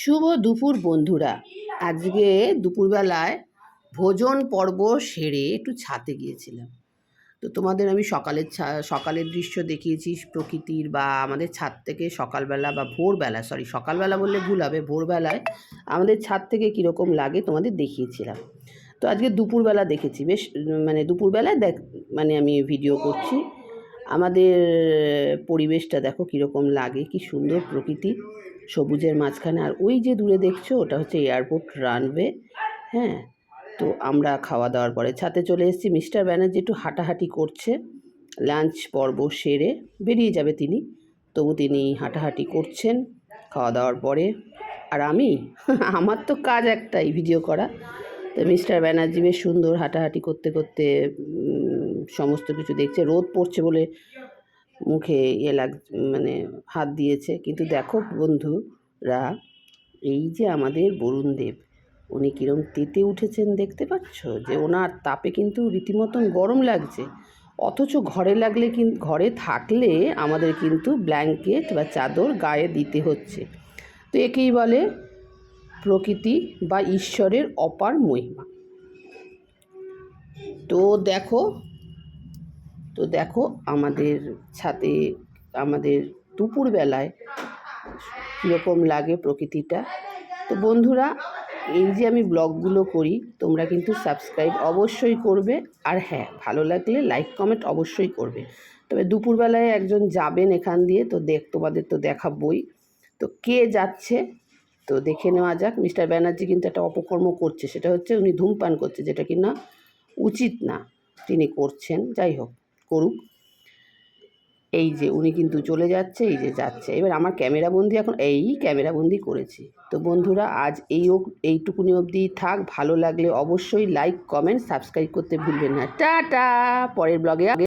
শুভ দুপুর বন্ধুরা। আজকে দুপুরবেলায় ভোজন পর্ব সেরে একটু ছাদে গিয়েছিলাম। তো তোমাদের আমি সকালের দৃশ্য দেখিয়েছি প্রকৃতির, বা আমাদের ছাদ থেকে সকালবেলা বা ভোরবেলা, সকালবেলা বললে ভুল হবে, ভোরবেলায় আমাদের ছাদ থেকে কীরকম লাগে তোমাদের দেখিয়েছিলাম। তো আজকে দুপুরবেলা দেখেছি, বেশ দুপুরবেলায় আমি ভিডিও করছি। আমাদের পরিবেশটা দেখো কীরকম লাগে, কি সুন্দর প্রকৃতি, সবুজের মাঝখানে। আর ওই যে দূরে দেখছো ওটা হচ্ছে এয়ারপোর্ট রানওয়ে। হ্যাঁ, তো আমরা খাওয়া দাওয়ার পরে ছাদে চলে এসেছি। মিস্টার ব্যানার্জি একটু হাঁটাহাঁটি করছে, লাঞ্চ পর্ব সেরে বেরিয়ে যাবে তিনি, তবু তিনি হাঁটাহাঁটি করছেন খাওয়া দাওয়ার পরে। আর আমি আমার তো কাজ একটাই, ভিডিও করা। তো মিস্টার ব্যানার্জি বেশ সুন্দর হাঁটাহাঁটি করতে করতে সমস্ত কিছু দেখছে। রোদ পড়ছে বলে মুখে হাত দিয়েছে। কিন্তু দেখো বন্ধুরা, এই যে আমাদের বরুণদেব, উনি কীরকম তেতে উঠেছেন দেখতে পাচ্ছ, যে ওনার তাপে কিন্তু রীতিমতন গরম লাগছে। অথচ ঘরে থাকলে আমাদের কিন্তু ব্ল্যাঙ্কেট বা চাদর গায়ে দিতে হচ্ছে। তো একেই বলে প্রকৃতি বা ঈশ্বরের অপার মহিমা। তো দেখো আমাদের ছাদে আমাদের দুপুরবেলায় কীরকম লাগে প্রকৃতিটা। তো বন্ধুরা, এই যে আমি ব্লগগুলো করি, তোমরা কিন্তু সাবস্ক্রাইব অবশ্যই করবে। আর হ্যাঁ, ভালো লাগলে লাইক কমেন্ট অবশ্যই করবে। তবে দুপুরবেলায় একজন যাবেন এখান দিয়ে, তো তোমাদের তো দেখাবই। তো কে যাচ্ছে তো দেখে নেওয়া যাক। মিস্টার ব্যানার্জি কিন্তু একটা অপকর্ম করছে, সেটা হচ্ছে উনি ধূমপান করছে, যেটা কি না উচিত না, তিনি করছেন। যাই হোক, করুক। এই যে উনি কিন্তু চলে যাচ্ছে, এই যে যাচ্ছে। এবার আমার ক্যামেরাবন্দি এখন ক্যামেরাবন্দি করেছি। তো বন্ধুরা, আজ এইটুকুনি অবধি থাক। ভালো লাগলে অবশ্যই লাইক কমেন্ট সাবস্ক্রাইব করতে ভুলবেন না। টাটা, পরের ব্লগে